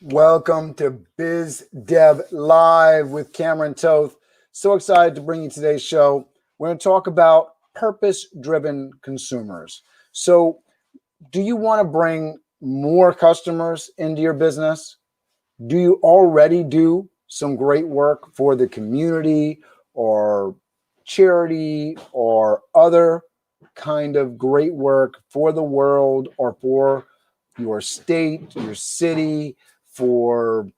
Welcome to Biz Dev Live with Cameron Toth. So excited to bring you today's show. We're going to talk about purpose-driven consumers. So, do you want to bring more customers into your business? Do you already do some great work for the community or charity or other kind of great work for the world or for your state, your city, for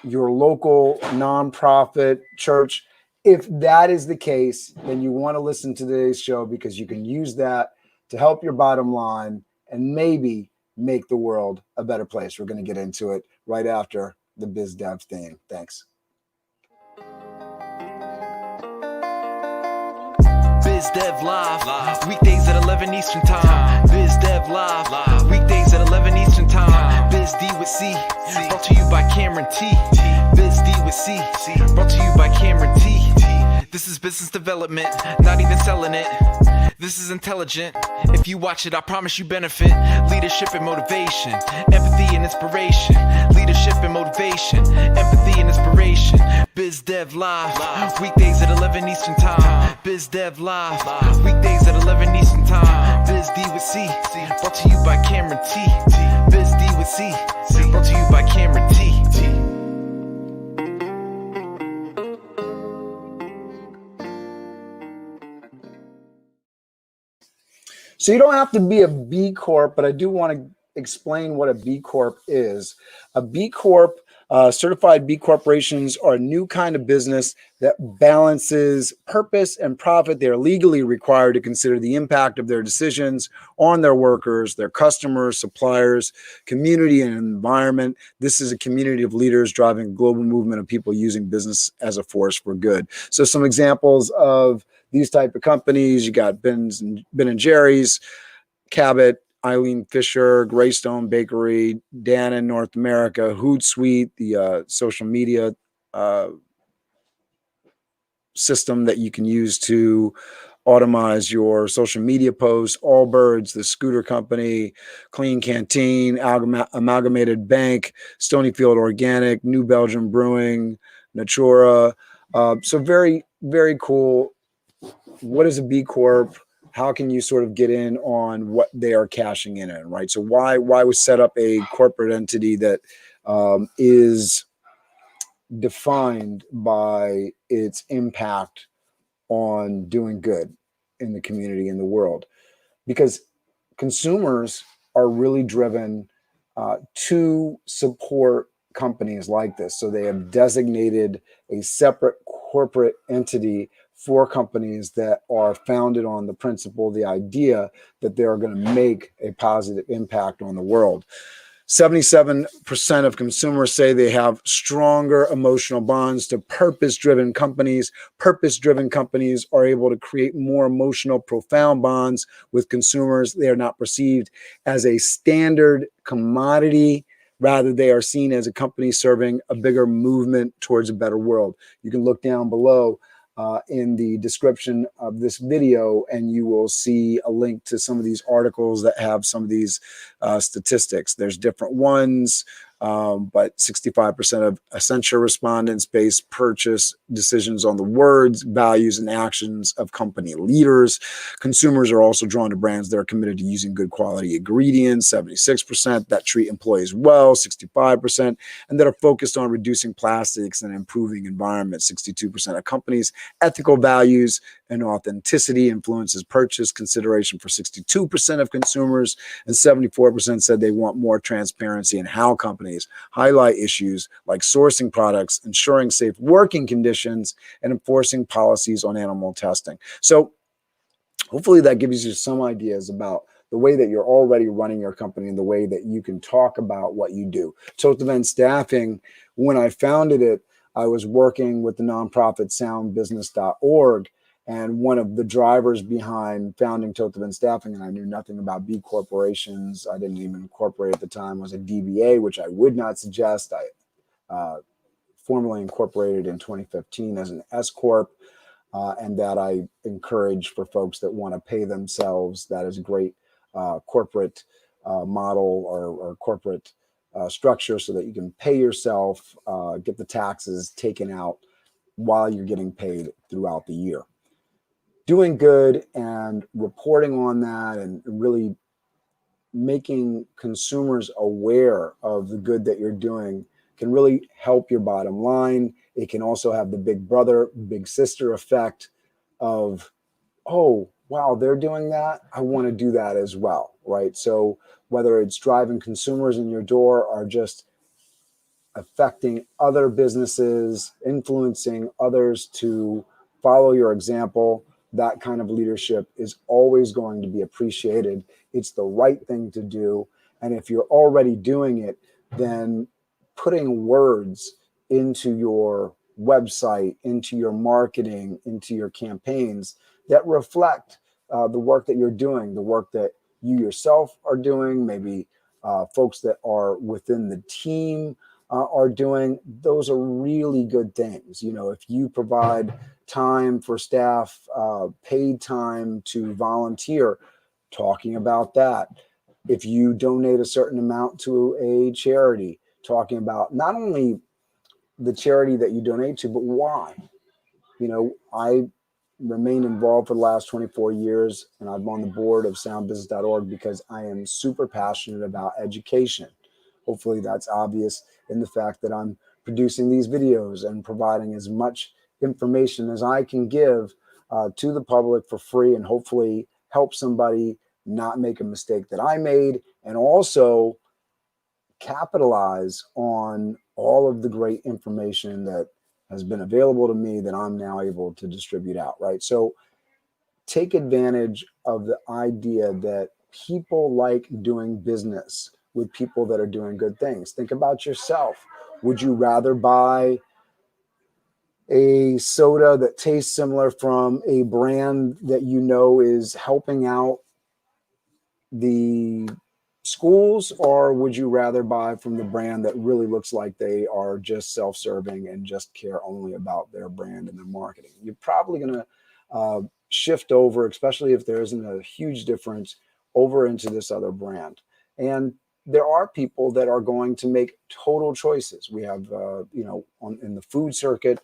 your local nonprofit church? If that is the case, then you want to listen to today's show because you can use that to help your bottom line and maybe make the world a better place. We're going to get into it right after the Biz Dev theme. Thanks. Biz Dev Live, weekdays at 11 Eastern Time. Biz Dev Live, weekdays at 11 Eastern Time. Biz D with C, brought to you by Cameron T. Biz D with C, brought to you by Cameron T. This is business development, not even selling it. This is intelligent. If you watch it, I promise you benefit. Leadership and motivation, empathy and inspiration. Leadership and motivation, empathy and inspiration. Biz Dev Live, weekdays at 11 Eastern Time. Biz Dev Live, weekdays at 11 Eastern Time. Biz D with C, brought to you by Cameron T. Biz D with C, brought to you by Cameron T. So you don't have to be a B Corp, but I do want to explain what a B Corp is. A B Corp, certified B corporations, are a new kind of business that balances purpose and profit. They are legally required to consider the impact of their decisions on their workers, their customers, suppliers, community, and environment. This is a community of leaders driving a global movement of people using business as a force for good. So some examples of these type of companies: you got Ben and Jerry's, Cabot, Eileen Fisher, Greystone Bakery, Dan in North America, Hootsuite, the social media system that you can use to automate your social media posts, Allbirds, the scooter company, Clean Canteen, Amalgamated Bank, Stonyfield Organic, New Belgium Brewing, Natura. So very, very cool. What is a B Corp? How can you sort of get in on what they are cashing in on, right? So why was set up a corporate entity that is defined by its impact on doing good in the community, in the world? Because consumers are really driven to support companies like this. So they have designated a separate corporate entity for companies that are founded on the principle, the idea that they are going to make a positive impact on the world. 77% of consumers say they have stronger emotional bonds to purpose-driven companies. Purpose-driven companies are able to create more emotional, profound bonds with consumers. They are not perceived as a standard commodity. Rather, they are seen as a company serving a bigger movement towards a better world. You can look down below in the description of this video, and you will see a link to some of these articles that have some of these statistics. There's different ones, but 65% of Accenture respondents base purchase decisions on the words, values, and actions of company leaders. Consumers are also drawn to brands that are committed to using good quality ingredients, 76%, that treat employees well, 65%, and that are focused on reducing plastics and improving environment, 62% of companies. Ethical values and authenticity influences purchase consideration for 62% of consumers, and 74% said they want more transparency in how companies highlight issues like sourcing products, ensuring safe working conditions, and enforcing policies on animal testing. So hopefully that gives you some ideas about the way that you're already running your company and the way that you can talk about what you do. Toth Event Staffing, when I founded it, I was working with the nonprofit soundbusiness.org, and one of the drivers behind founding Toth Event Staffing, and I knew nothing about B corporations, I didn't even incorporate at the time, was a DBA, which I would not suggest. I formally incorporated in 2015 as an S Corp, and that I encourage for folks that want to pay themselves. That is a great corporate model or corporate structure so that you can pay yourself, get the taxes taken out while you're getting paid throughout the year. Doing good and reporting on that and really making consumers aware of the good that you're doing can really help your bottom line. It can also have the big brother, big sister effect of, oh, wow, they're doing that. I want to do that as well, right? So whether it's driving consumers in your door or just affecting other businesses, influencing others to follow your example, that kind of leadership is always going to be appreciated. It's the right thing to do. And if you're already doing it, then putting words into your website, into your marketing, into your campaigns that reflect the work that you're doing, the work that you yourself are doing, maybe folks that are within the team are doing, those are really good things. You know, if you provide time for staff, paid time to volunteer, talking about that. If you donate a certain amount to a charity, talking about not only the charity that you donate to, but why. You know, I remained involved for the last 24 years, and I'm on the board of soundbusiness.org because I am super passionate about education. Hopefully that's obvious in the fact that I'm producing these videos and providing as much information as I can give to the public for free, and hopefully help somebody not make a mistake that I made, and also capitalize on all of the great information that has been available to me that I'm now able to distribute out, right? So take advantage of the idea that people like doing business with people that are doing good things. Think about yourself. Would you rather buy a soda that tastes similar from a brand that you know is helping out the schools, or would you rather buy from the brand that really looks like they are just self-serving and just care only about their brand and their marketing? You're probably going to shift over, especially if there isn't a huge difference, over into this other brand. And there are people that are going to make total choices. We have, in the food circuit,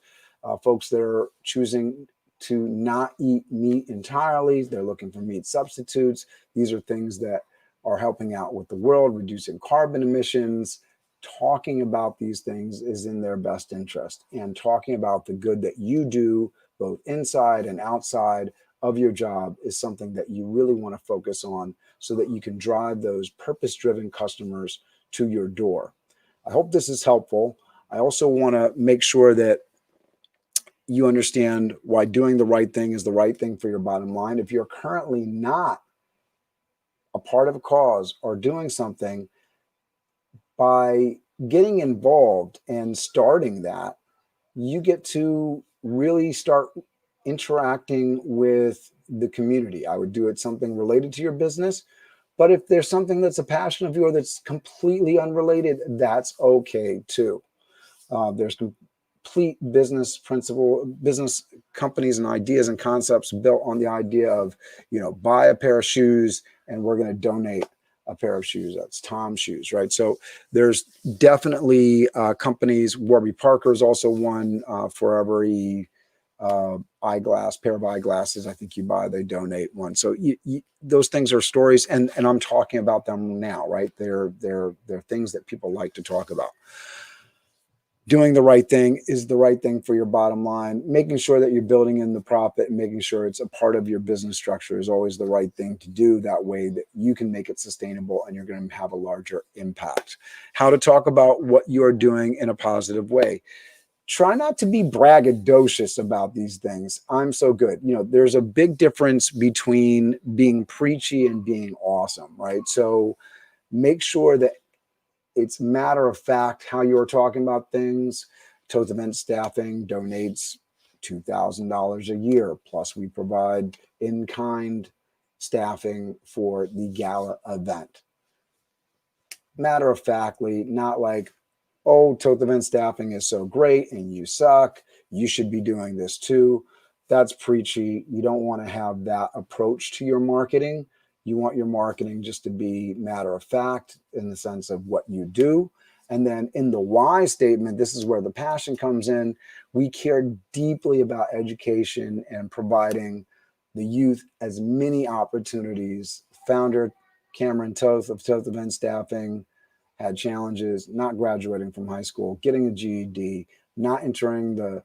folks that are choosing to not eat meat entirely. They're looking for meat substitutes. These are things that are helping out with the world, reducing carbon emissions. Talking about these things is in their best interest, and talking about the good that you do both inside and outside of your job is something that you really want to focus on so that you can drive those purpose-driven customers to your door. I hope this is helpful. I also want to make sure that you understand why doing the right thing is the right thing for your bottom line. If you're currently not a part of a cause or doing something, by getting involved and starting that, you get to really start interacting with the community. I would do it something related to your business, but if there's something that's a passion of yours that's completely unrelated, that's okay too. There's complete business companies and ideas and concepts built on the idea of, buy a pair of shoes and we're going to donate a pair of shoes. That's Tom's shoes, right? So there's definitely companies. Warby Parker is also one. For every pair of eyeglasses I think you buy, they donate one. So those things are stories, and I'm talking about them now, right? They're things that people like to talk about. Doing the right thing is the right thing for your bottom line. Making sure that you're building in the profit and making sure it's a part of your business structure is always the right thing to do. That way that you can make it sustainable and you're going to have a larger impact. How to talk about what you're doing in a positive way. Try not to be braggadocious about these things. I'm so good. There's a big difference between being preachy and being awesome, right? So make sure that it's matter of fact how you're talking about things. Toth Event Staffing donates $2,000 a year. Plus we provide in-kind staffing for the gala event. Matter of factly, not like, oh, Toth Event Staffing is so great and you suck. You should be doing this too. That's preachy. You don't want to have that approach to your marketing. You want your marketing just to be matter of fact in the sense of what you do. And then in the why statement, this is where the passion comes in. We care deeply about education and providing the youth as many opportunities. Founder Cameron Toth of Toth Event Staffing had challenges not graduating from high school, getting a GED, not entering the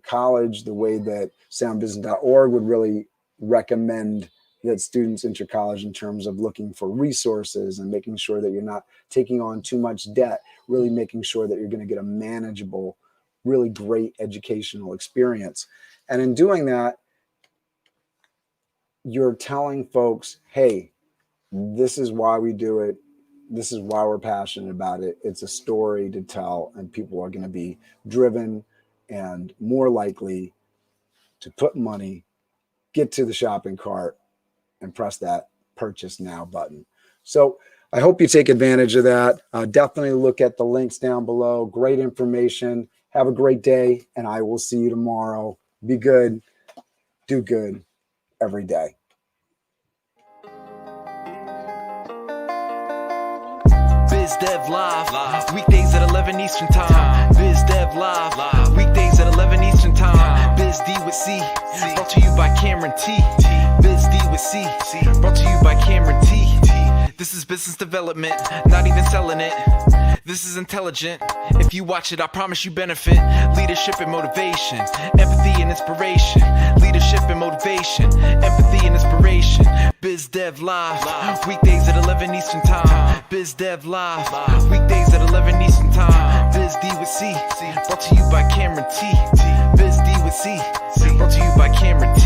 college the way that soundbusiness.org would really recommend that students enter college, in terms of looking for resources and making sure that you're not taking on too much debt, really making sure that you're going to get a manageable, really great educational experience. And in doing that, you're telling folks, hey, this is why we do it. This is why we're passionate about it. It's a story to tell, and people are going to be driven and more likely to put money, get to the shopping cart, and press that purchase now button. So I hope you take advantage of that. Definitely look at the links down below. Great information. Have a great day, and I will see you tomorrow. Be good. Do good every day. Biz Dev Live, weekdays at 11 Eastern Time. Biz Dev Live, weekdays at 11 Eastern Time. Biz D with C, brought to you by Cameron T. Biz D with C, brought to you by Cameron T. This is business development, not even selling it. This is intelligent. If you watch it, I promise you benefit. Leadership and motivation, empathy and inspiration. Leadership and motivation, empathy and inspiration. Biz Dev Live, weekdays at 11 Eastern Time. Biz Dev Live, weekdays at 11 Eastern Time. Biz D with C, brought to you by Cameron T. Biz D with C, brought to you by Cameron T.